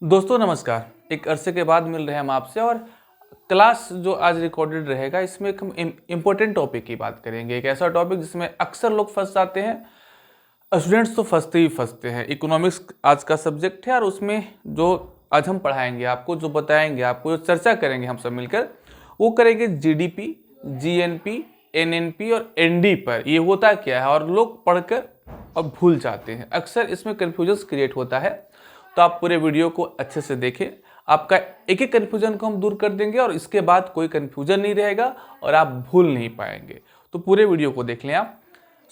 दोस्तों नमस्कार। एक अरसे के बाद मिल रहे हैं हम आपसे और क्लास जो आज रिकॉर्डेड रहेगा इसमें एक हम इम्पोर्टेंट टॉपिक की बात करेंगे। एक ऐसा टॉपिक जिसमें अक्सर लोग फंस जाते हैं, स्टूडेंट्स तो फंसते ही फंसते हैं। इकोनॉमिक्स आज का सब्जेक्ट है और उसमें जो आज हम पढ़ाएंगे आपको, जो बताएंगे आपको, जो चर्चा करेंगे हम सब मिलकर, वो करेंगे जीडीपी, जीएनपी, एनएनपी और एनडी पर। ये होता क्या है और लोग पढ़कर अब भूल जाते हैं। अक्सर इसमें कन्फ्यूजन क्रिएट होता है, तो आप पूरे वीडियो को अच्छे से देखें। आपका एक एक कन्फ्यूजन को हम दूर कर देंगे और इसके बाद कोई कन्फ्यूजन नहीं रहेगा और आप भूल नहीं पाएंगे। तो पूरे वीडियो को देख लें आप।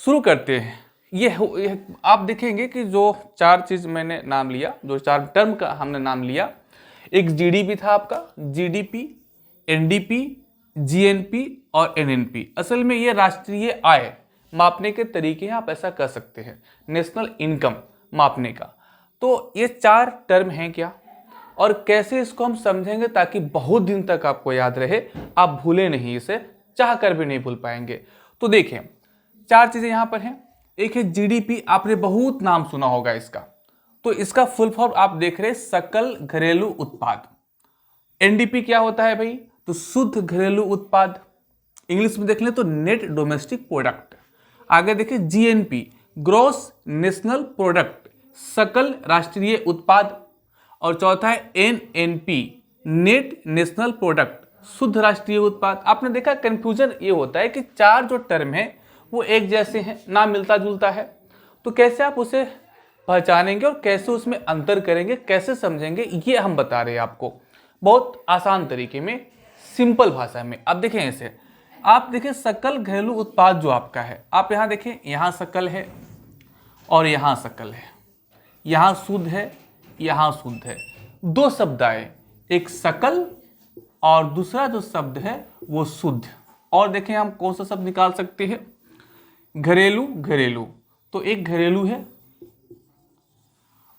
शुरू करते हैं। ये आप देखेंगे कि जो चार चीज़ मैंने नाम लिया, जो चार टर्म का हमने नाम लिया, एक जीडीपी था आपका, जीडीपी, एनडीपी, जीएनपी और एनएनपी। असल में ये राष्ट्रीय आय मापने के तरीके हैं, आप ऐसा कर सकते हैं, नेशनल इनकम मापने का। तो ये चार टर्म हैं क्या और कैसे इसको हम समझेंगे ताकि बहुत दिन तक आपको याद रहे, आप भूले नहीं, इसे चाह कर भी नहीं भूल पाएंगे। तो देखें, चार चीजें यहां पर हैं। एक है जीडीपी, आपने बहुत नाम सुना होगा इसका। तो इसका फुल फॉर्म आप देख रहे हैं, सकल घरेलू उत्पाद। एनडीपी क्या होता है भाई? तो शुद्ध घरेलू उत्पाद। इंग्लिश में देख लें तो नेट डोमेस्टिक प्रोडक्ट। आगे देखिए जीएनपी, ग्रॉस नेशनल प्रोडक्ट, सकल राष्ट्रीय उत्पाद। और चौथा है एनएनपी, नेट नेशनल प्रोडक्ट, शुद्ध राष्ट्रीय उत्पाद। आपने देखा कंफ्यूजन ये होता है कि चार जो टर्म है वो एक जैसे हैं, ना मिलता जुलता है। तो कैसे आप उसे पहचानेंगे और कैसे उसमें अंतर करेंगे, कैसे समझेंगे, ये हम बता रहे हैं आपको बहुत आसान तरीके में, सिंपल भाषा में। अब देखें इसे, आप देखें सकल घरेलू उत्पाद जो आपका है, आप यहाँ देखें, यहाँ सकल है और यहाँ सकल है, यहाँ शुद्ध है, यहाँ शुद्ध है। दो शब्द आए, एक सकल और दूसरा जो शब्द है वो शुद्ध। और देखें हम कौन सा शब्द निकाल सकते हैं, घरेलू, घरेलू। तो एक घरेलू है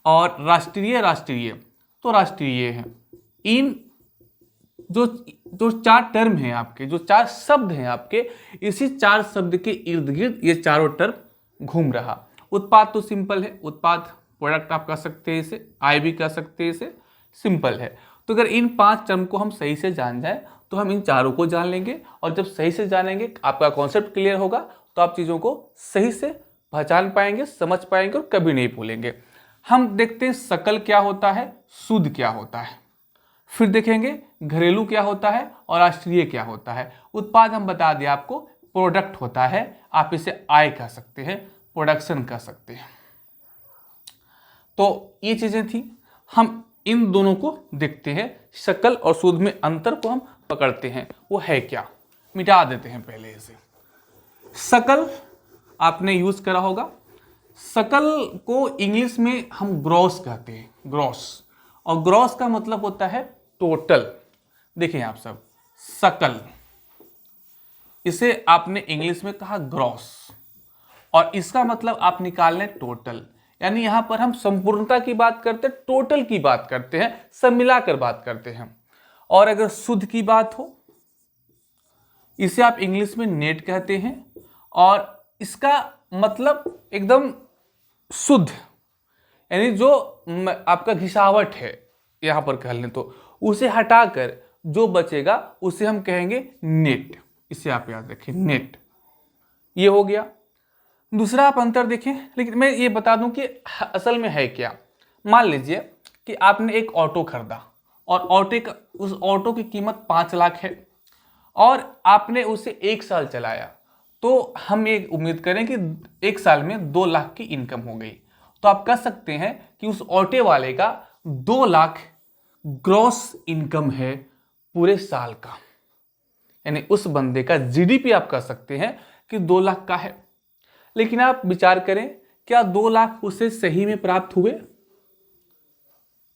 और राष्ट्रीय, राष्ट्रीय तो राष्ट्रीय है। इन जो जो चार टर्म हैं आपके, जो चार शब्द हैं आपके, इसी चार शब्द के इर्द गिर्द ये चारों टर्म घूम रहा। उत्पाद तो सिंपल है, उत्पाद प्रोडक्ट आप कह सकते हैं, इसे आय भी कह सकते हैं, इसे सिंपल है। तो अगर इन पांच टर्म को हम सही से जान जाए तो हम इन चारों को जान लेंगे, और जब सही से जानेंगे, आपका कॉन्सेप्ट क्लियर होगा, तो आप चीज़ों को सही से पहचान पाएंगे, समझ पाएंगे और कभी नहीं भूलेंगे। हम देखते हैं सकल क्या होता है, शुद्ध क्या होता है, फिर देखेंगे घरेलू क्या होता है और राष्ट्रीय क्या होता है। उत्पाद हम बता दिया आपको, प्रोडक्ट होता है, आप इसे आय कह सकते हैं, प्रोडक्शन कह सकते हैं। तो ये चीजें थी। हम इन दोनों को देखते हैं, सकल और शुद्ध में अंतर को हम पकड़ते हैं, वो है क्या, मिटा देते हैं पहले इसे। सकल आपने यूज करा होगा, सकल को इंग्लिश में हम ग्रॉस कहते हैं, ग्रॉस। और ग्रॉस का मतलब होता है टोटल। देखें आप सब, सकल, इसे आपने इंग्लिश में कहा ग्रॉस, और इसका मतलब आप निकाल लें टोटल। यानी यहां पर हम संपूर्णता की बात करते हैं, टोटल की बात करते हैं, सब मिलाकर बात करते हैं। और अगर शुद्ध की बात हो, इसे आप इंग्लिश में नेट कहते हैं, और इसका मतलब एकदम शुद्ध, यानी जो आपका घिसावट है यहां पर कह लें तो, उसे हटाकर जो बचेगा उसे हम कहेंगे नेट। इसे आप याद रखें, नेट। ये हो गया। दूसरा आप अंतर देखें, लेकिन मैं ये बता दूं कि असल में है क्या। मान लीजिए कि आपने एक ऑटो खरीदा और उस ऑटो की कीमत 5 लाख है और आपने उसे 1 साल चलाया, तो हम ये उम्मीद करें कि 1 साल में 2 लाख की इनकम हो गई। तो आप कह सकते हैं कि उस ऑटो वाले का 2 लाख ग्रॉस इनकम है पूरे साल का। यानी उस बंदे का जीडीपी आप कह सकते हैं कि 2 लाख का है। लेकिन आप विचार करें, क्या 2 लाख उसे सही में प्राप्त हुए?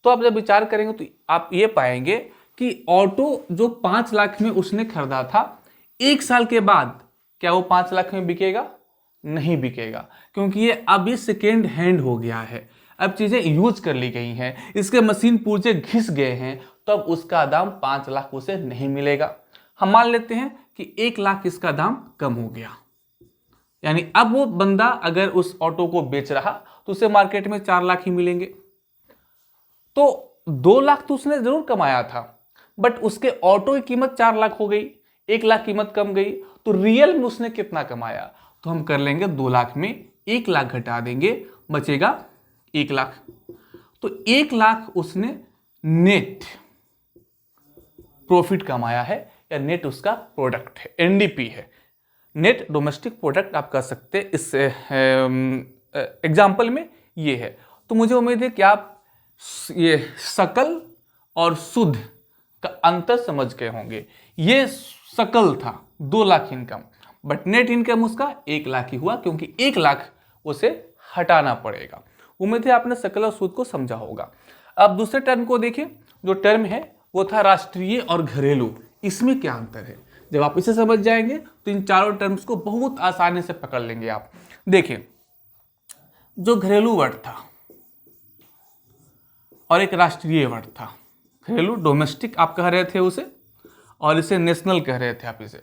तो आप जब विचार करेंगे तो आप ये पाएंगे कि ऑटो जो 5 लाख में उसने खरीदा था, 1 साल के बाद क्या वो 5 लाख में बिकेगा? नहीं बिकेगा, क्योंकि ये अभी सेकेंड हैंड हो गया है, अब चीजें यूज कर ली गई हैं, इसके मशीन पुर्जे घिस गए हैं, तो अब उसका दाम 5 लाख उसे नहीं मिलेगा। हम मान लेते हैं कि 1 लाख इसका दाम कम हो गया, यानी अब वो बंदा अगर उस ऑटो को बेच रहा तो उसे मार्केट में 4 लाख ही मिलेंगे। तो 2 लाख तो उसने जरूर कमाया था, बट उसके ऑटो की कीमत 4 लाख हो गई, 1 लाख कीमत कम गई, तो रियल में उसने कितना कमाया? तो हम कर लेंगे 2 लाख में 1 लाख घटा देंगे, बचेगा 1 लाख। तो 1 लाख उसने नेट प्रॉफिट कमाया है, या नेट उसका प्रोडक्ट है, एनडीपी है, नेट डोमेस्टिक प्रोडक्ट आप कह सकते हैं। इस एग्जाम्पल में ये है। तो मुझे उम्मीद है कि आप ये सकल और शुद्ध का अंतर समझ गए होंगे। ये सकल था 2 lakh income, but net income उसका 1 लाख ही हुआ, क्योंकि 1 लाख उसे हटाना पड़ेगा। उम्मीद है आपने सकल और शुद्ध को समझा होगा। अब दूसरे टर्म को देखिए। जो टर्म है वो था राष्ट्रीय और घरेलू। इसमें क्या अंतर है? जब आप इसे समझ जाएंगे तो इन चारों टर्म्स को बहुत आसानी से पकड़ लेंगे आप। देखिए, जो घरेलू वर्ड था और एक राष्ट्रीय वर्ड था। घरेलू डोमेस्टिक आप कह रहे थे उसे, और इसे नेशनल कह रहे थे आप इसे।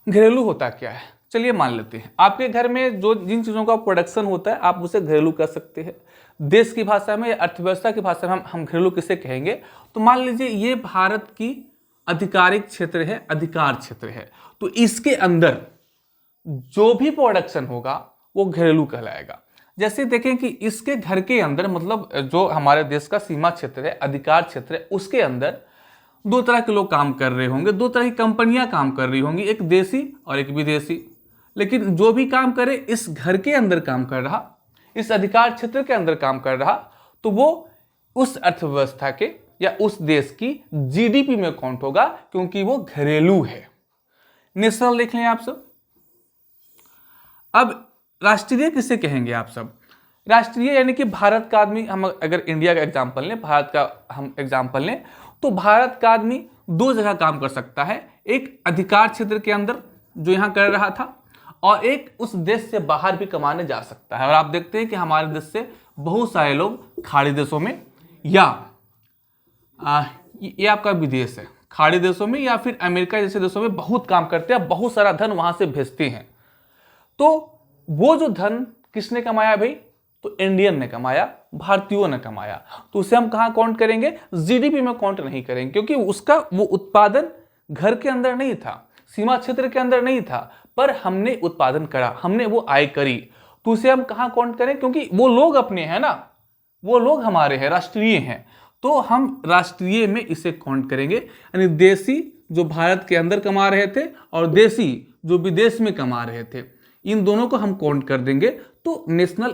घरेलू होता क्या है? चलिए मान लेते हैं आपके घर में जो जिन चीज़ों का प्रोडक्शन होता है आप उसे घरेलू कह सकते हैं। देश की भाषा में या अर्थव्यवस्था की भाषा में हम घरेलू किसे कहेंगे? तो मान लीजिए ये भारत की आधिकारिक क्षेत्र है, अधिकार क्षेत्र है, तो इसके अंदर जो भी प्रोडक्शन होगा वो घरेलू कहलाएगा। जैसे देखें कि इसके घर के अंदर, मतलब जो हमारे देश का सीमा क्षेत्र है, अधिकार क्षेत्र है, उसके अंदर 2 तरह के लोग काम कर रहे होंगे, 2 तरह की कंपनियां काम कर रही होंगी, एक देसी और एक विदेशी। लेकिन जो भी काम करे इस घर के अंदर काम कर रहा, इस अधिकार क्षेत्र के अंदर काम कर रहा, तो वो उस अर्थव्यवस्था के या उस देश की जीडीपी में काउंट होगा, क्योंकि वो घरेलू है। नेशनल देख लें आप सब। अब राष्ट्रीय किसे कहेंगे आप सब? राष्ट्रीय यानी कि भारत का आदमी, हम अगर इंडिया का एग्जांपल लें, भारत का हम एग्जांपल लें, तो भारत का आदमी 2 जगह काम कर सकता है। एक अधिकार क्षेत्र के अंदर जो यहाँ कर रहा था, और एक उस देश से बाहर भी कमाने जा सकता है। और आप देखते हैं कि हमारे देश से बहुत सारे लोग खाड़ी देशों में, या ये आपका विदेश है, खाड़ी देशों में या फिर अमेरिका जैसे देशों में बहुत काम करते हैं, बहुत सारा धन वहां से भेजते हैं। तो वो जो धन किसने कमाया भाई? तो इंडियन ने कमाया, भारतीयों ने कमाया। तो उसे हम कहाँ काउंट करेंगे? जीडीपी में काउंट नहीं करेंगे, क्योंकि उसका वो उत्पादन घर के अंदर नहीं था, सीमा क्षेत्र के अंदर नहीं था, पर हमने उत्पादन करा, हमने वो आय करी, तो उसे हम कहाँ काउंट करें? क्योंकि वो लोग अपने हैं ना, वो लोग हमारे हैं, राष्ट्रीय हैं, तो हम राष्ट्रीय में इसे काउंट करेंगे। यानी देसी जो भारत के अंदर कमा रहे थे और देसी जो विदेश में कमा रहे थे, इन दोनों को हम काउंट कर देंगे। तो नेशनल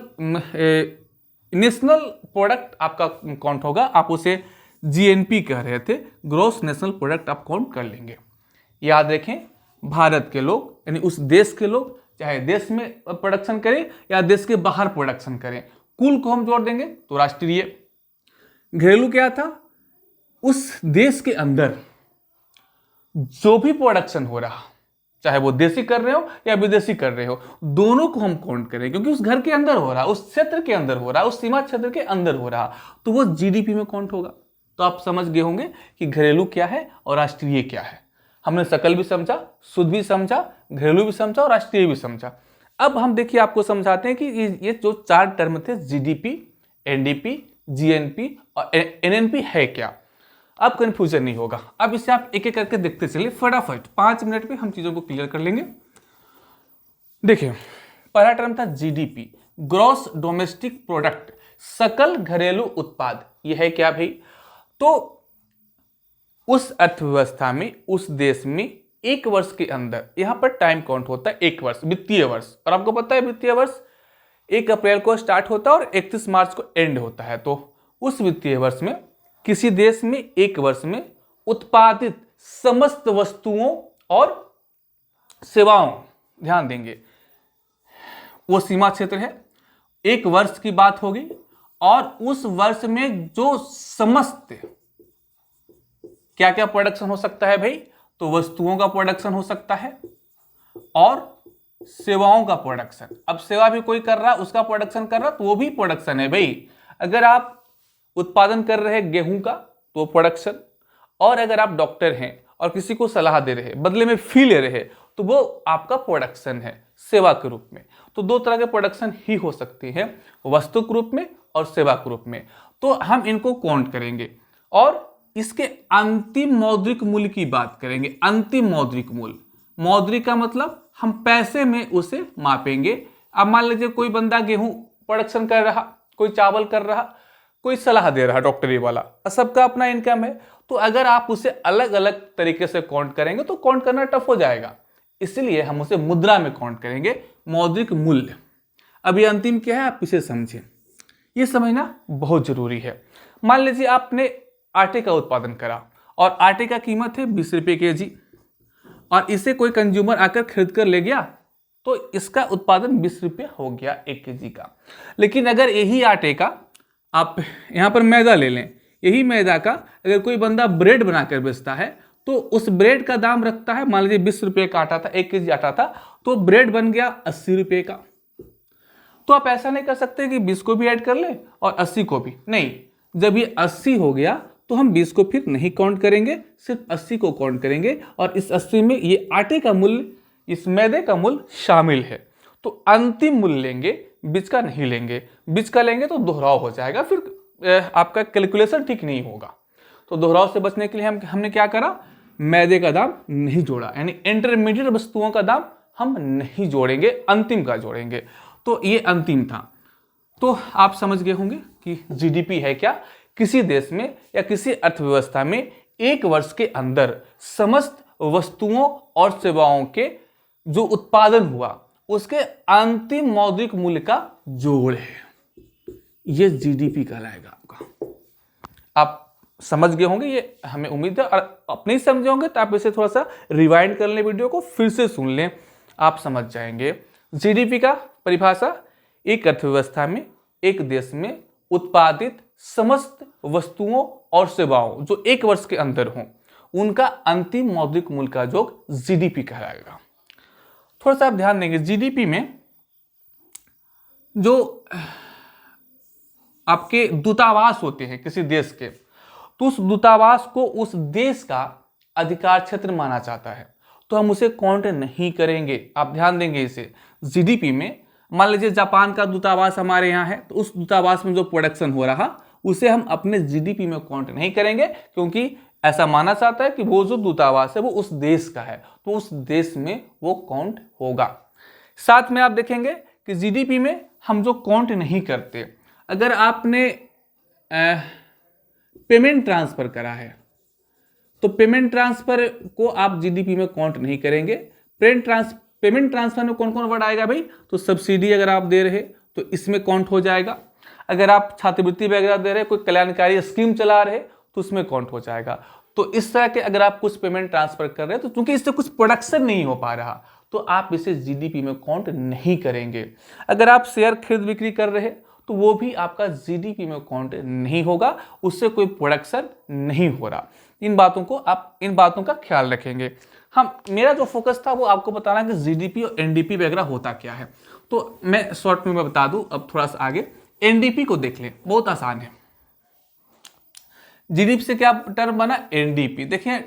प्रोडक्ट आपका काउंट होगा। आप उसे जीएनपी कह रहे थे, ग्रॉस नेशनल प्रोडक्ट आप काउंट कर लेंगे। याद रखें, भारत के लोग यानी उस देश के लोग, चाहे देश में प्रोडक्शन करें या देश के बाहर प्रोडक्शन करें, कुल को हम जोड़ देंगे तो राष्ट्रीय। घरेलू क्या था? उस देश के अंदर जो भी प्रोडक्शन हो रहा, चाहे वो देसी कर रहे हो या विदेशी कर रहे हो, दोनों को हम काउंट करें, क्योंकि उस घर के अंदर हो रहा, उस क्षेत्र के अंदर हो रहा, उस सीमा क्षेत्र के अंदर हो रहा, तो वो जीडीपी में काउंट होगा। तो आप समझ गए होंगे कि घरेलू क्या है और राष्ट्रीय क्या है। हमने सकल भी समझा, शुद्ध भी समझा, घरेलू भी समझा और राष्ट्रीय भी समझा। अब हम देखिए आपको समझाते हैं कि ये जो 4 टर्म थे, जीडीपी, एनडीपी, जीएनपी और एनएनपी है क्या। अब कंफ्यूजन नहीं होगा। अब इसे आप एक एक करके देखते चलिए फटाफट, 5 मिनट में हम चीजों को क्लियर कर लेंगे। देखिए, पहला टर्म था जीडीपी, ग्रॉस डोमेस्टिक प्रोडक्ट, सकल घरेलू उत्पाद। यह है क्या भाई? तो उस अर्थव्यवस्था में, उस देश में 1 वर्ष के अंदर, यहां पर टाइम काउंट होता है 1 वर्ष, वित्तीय वर्ष। और आपको पता है वित्तीय वर्ष 1 अप्रैल को स्टार्ट होता है और 31 मार्च को एंड होता है। तो उस वित्तीय वर्ष में किसी देश में 1 वर्ष में उत्पादित समस्त वस्तुओं और सेवाओं, ध्यान देंगे वो सीमा क्षेत्र है, 1 वर्ष की बात होगी, और उस वर्ष में जो समस्त क्या क्या प्रोडक्शन हो सकता है भाई? तो वस्तुओं का प्रोडक्शन हो सकता है और सेवाओं का प्रोडक्शन। अब सेवा भी कोई कर रहा, उसका प्रोडक्शन कर रहा, तो वो भी प्रोडक्शन है भाई। अगर आप उत्पादन कर रहे हैं गेहूं का तो प्रोडक्शन, और अगर आप डॉक्टर हैं और किसी को सलाह दे रहे, बदले में फी ले रहे, तो वो आपका प्रोडक्शन है सेवा के रूप में। तो 2 तरह के प्रोडक्शन ही हो सकती है, वस्तु के रूप में और सेवा के रूप में। तो हम इनको काउंट करेंगे और इसके अंतिम मौद्रिक मूल्य की बात करेंगे। अंतिम मौद्रिक मूल्य, मौद्रिक का मतलब हम पैसे में उसे मापेंगे। अब मान लीजिए कोई बंदा गेहूं प्रोडक्शन कर रहा, कोई चावल कर रहा, कोई सलाह दे रहा डॉक्टरी वाला, सबका अपना इनकम है। तो अगर आप उसे अलग अलग तरीके से काउंट करेंगे तो काउंट करना टफ हो जाएगा, इसलिए हम उसे मुद्रा में काउंट करेंगे, मौद्रिक मूल्य। अब ये अंतिम क्या है आप इसे समझें, ये समझना बहुत जरूरी है। मान लीजिए आपने आटे का उत्पादन करा और आटे का कीमत है 20 रुपये kg और इसे कोई कंज्यूमर आकर खरीद कर ले गया तो इसका उत्पादन 20 रुपये हो गया 1 kg का। लेकिन अगर यही आटे का आप यहाँ पर मैदा ले लें, यही मैदा का अगर कोई बंदा ब्रेड बनाकर बेचता है तो उस ब्रेड का दाम रखता है, मान लीजिए 20 रुपये का आटा था, 1 kg आटा था, तो ब्रेड बन गया 80 रुपये का। तो आप ऐसा नहीं कर सकते कि 20 को भी ऐड कर ले और 80 को भी नहीं। जब ये 80 हो गया तो हम 20 को फिर नहीं काउंट करेंगे, सिर्फ 80 को काउंट करेंगे और इस 80 में ये आटे का मूल्य, इस मैदे का मूल्य शामिल है। तो अंतिम मूल्य लेंगे, बीच का नहीं लेंगे। बीच का लेंगे तो दोहराव हो जाएगा, फिर आपका कैलकुलेशन ठीक नहीं होगा। तो दोहराव से बचने के लिए हमने क्या करा, मैदे का दाम नहीं जोड़ा, यानी इंटरमीडिएट वस्तुओं का दाम हम नहीं जोड़ेंगे, अंतिम का जोड़ेंगे। तो ये अंतिम था। तो आप समझ गए होंगे कि जीडीपी है क्या। किसी देश में या किसी अर्थव्यवस्था में एक वर्ष के अंदर समस्त वस्तुओं और सेवाओं के जो उत्पादन हुआ उसके अंतिम मौद्रिक मूल्य का जोड़ है, ये जीडीपी कहलाएगा आपका। आप समझ गए होंगे, ये हमें उम्मीद है। और आप नहीं समझे होंगे तो आप इसे थोड़ा सा रिवाइंड कर लें, वीडियो को फिर से सुन लें, आप समझ जाएंगे। जीडीपी का परिभाषा, एक अर्थव्यवस्था में, एक देश में उत्पादित समस्त वस्तुओं और सेवाओं जो एक वर्ष के अंदर हों उनका अंतिम मौद्रिक मूल्य का योग जीडीपी कहलाएगा। थोड़ा सा आप ध्यान देंगे, जीडीपी में जो आपके दूतावास होते हैं किसी देश के, तो उस दूतावास को उस देश का अधिकार क्षेत्र माना जाता है, तो हम उसे काउंट नहीं करेंगे। आप ध्यान देंगे इसे। जीडीपी में मान लीजिए जापान का दूतावास हमारे यहाँ है, तो उस दूतावास में जो प्रोडक्शन हो रहा उसे हम अपने जीडीपी में काउंट नहीं करेंगे, क्योंकि ऐसा माना जाता है कि वो जो दूतावास है वो उस देश का है, तो उस देश में वो काउंट होगा। साथ में आप देखेंगे कि जीडीपी में हम जो काउंट नहीं करते, अगर आपने पेमेंट ट्रांसफर करा है तो पेमेंट ट्रांसफर को आप जीडीपी में काउंट नहीं करेंगे। पेमेंट ट्रांसफर में कौन कौन वर्ड आएगा भाई, तो सब्सिडी अगर आप दे रहे तो इसमें काउंट हो जाएगा। अगर आप छात्रवृत्ति वगैरह दे रहे, कोई कल्याणकारी स्कीम चला रहे तो उसमें काउंट हो जाएगा। तो इस तरह के अगर आप कुछ पेमेंट ट्रांसफर कर रहे हैं तो क्योंकि इससे कुछ प्रोडक्शन नहीं हो पा रहा तो आप इसे जीडीपी में काउंट नहीं करेंगे। अगर आप शेयर खरीद बिक्री कर रहे तो वो भी आपका जीडीपी में काउंट नहीं होगा, उससे कोई प्रोडक्शन नहीं हो रहा। इन बातों का ख्याल रखेंगे। मेरा जो फोकस था वो आपको बताना कि जीडीपी और एनडीपी वगैरह होता क्या है, तो मैं शॉर्ट में मैं बता दूं। अब थोड़ा सा आगे एनडीपी को देख लें, बहुत आसान है। जीडीपी से क्या टर्म बना, एनडीपी। देखिए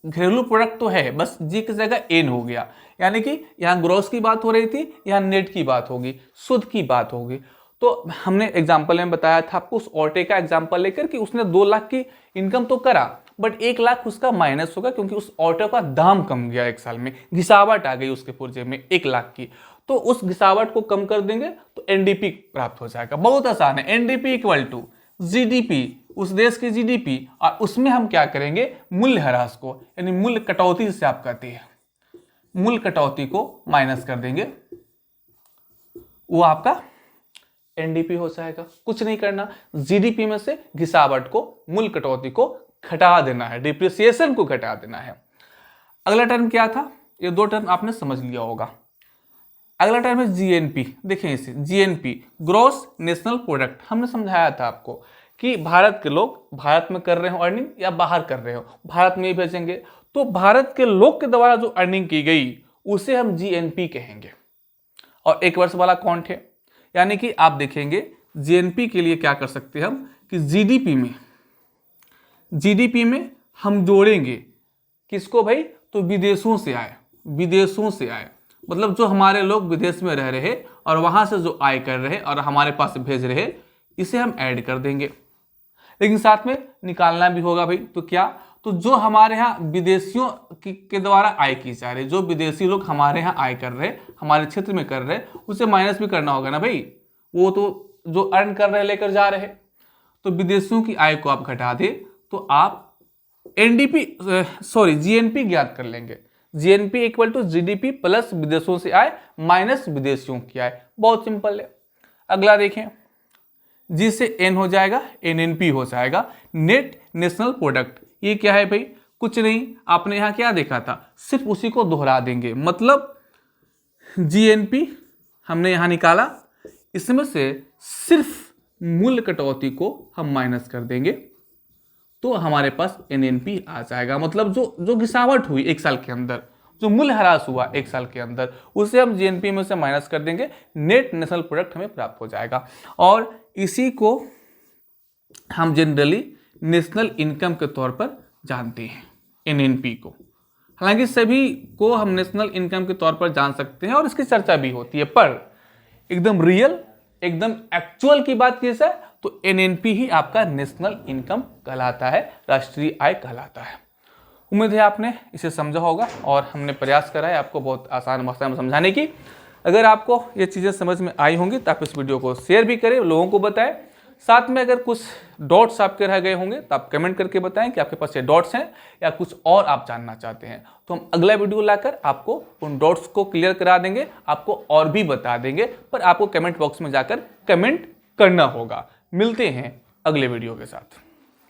घरेलू प्रोडक्ट तो है, बस जी की जगह एन हो गया, यानी कि यहाँ ग्रॉस की बात हो रही थी, यहाँ नेट की बात होगी, शुद्ध की बात होगी। तो हमने एग्जाम्पल में बताया था आपको, उस ऑटे का एग्जाम्पल लेकर कि उसने 2 लाख की इनकम तो करा, बट 1 लाख उसका माइनस होगा क्योंकि उस ऑटो का दाम कम गया, एक साल में घिसावट आ गई उसके पुर्जे में 1 लाख की। तो उस घिसावट को कम कर देंगे तो एनडीपी प्राप्त हो जाएगा। बहुत आसान है। एनडीपी इक्वल टू जीडीपी, उस देश की जीडीपी, और उसमें हम क्या करेंगे, मूल्य ह्रास को, यानी मूल्य कटौती जिसे आप कहते हैं, मूल्य कटौती को माइनस कर देंगे, वो आपका एनडीपी हो जाएगा। कुछ नहीं करना, जीडीपी में से घिसावट को, मूल्य कटौती को घटा देना है, डिप्रिसिएशन को घटा देना है। अगला टर्म क्या था, ये 2 टर्म आपने समझ लिया होगा। अगला टर्म है जीएनपी। देखिए इसे, जीएनपी ग्रॉस नेशनल प्रोडक्ट। हमने समझाया था आपको कि भारत के लोग भारत में कर रहे हो अर्निंग या बाहर कर रहे हो, भारत में ही भेजेंगे, तो भारत के लोग के द्वारा जो अर्निंग की गई उसे हम जीएनपी कहेंगे। और 1 वर्ष वाला काउंट है, यानी कि आप देखेंगे जीएनपी के लिए क्या कर सकते हैं हम कि जीडीपी में हम जोड़ेंगे किसको भाई, तो विदेशों से आए, मतलब जो हमारे लोग विदेश में रह रहे और वहां से जो आय कर रहे और हमारे पास भेज रहे, इसे हम ऐड कर देंगे, लेकिन साथ में निकालना भी होगा भाई। तो क्या, तो जो हमारे यहाँ विदेशियों के द्वारा आय की जा रही, जो विदेशी लोग हमारे यहाँ आय कर रहे, हमारे क्षेत्र में कर रहे, उसे माइनस भी करना होगा ना भाई। वो तो जो अर्न कर रहे लेकर जा रहे, तो विदेशियों की आय को आप घटा दे तो आप जीएनपी ज्ञात कर लेंगे। GNP equal to GDP plus विदेशों से आय माइनस विदेशियों की आय। बहुत सिंपल है। अगला देखें, जी से एन हो जाएगा, एनएनपी हो जाएगा, नेट नेशनल प्रोडक्ट। ये क्या है भाई, कुछ नहीं, आपने यहां क्या देखा था, सिर्फ उसी को दोहरा देंगे। मतलब जीएनपी हमने यहां निकाला, इसमें से सिर्फ मूल्य कटौती को हम माइनस कर देंगे तो हमारे पास एनएनपी आ जाएगा। मतलब जो गिरावट हुई एक साल के अंदर, जो मूल्य ह्रास हुआ एक साल के अंदर, उसे हम जीएनपी में से माइनस कर देंगे, नेट नेशनल प्रोडक्ट हमें प्राप्त हो जाएगा। और इसी को हम जनरली नेशनल इनकम के तौर पर जानते हैं, एनएनपी को। हालांकि सभी को हम नेशनल इनकम के तौर पर जान सकते हैं और इसकी चर्चा भी होती है, पर एकदम रियल, एकदम एक्चुअल की बात की जाए तो एनएनपी ही आपका नेशनल इनकम कहलाता है, राष्ट्रीय आय कहलाता है। उम्मीद है आपने इसे समझा होगा और हमने प्रयास करा है आपको बहुत आसान भाषा में समझाने की। अगर आपको ये चीज़ें समझ में आई होंगी तो आप इस वीडियो को शेयर भी करें, लोगों को बताएं। साथ में अगर कुछ डॉट्स आपके रह गए होंगे तो आप कमेंट करके बताएं कि आपके पास ये डॉट्स हैं या कुछ और आप जानना चाहते हैं, तो हम अगला वीडियो लाकर आपको उन डॉट्स को क्लियर करा देंगे, आपको और भी बता देंगे, पर आपको कमेंट बॉक्स में जाकर कमेंट करना होगा। मिलते हैं अगले वीडियो के साथ।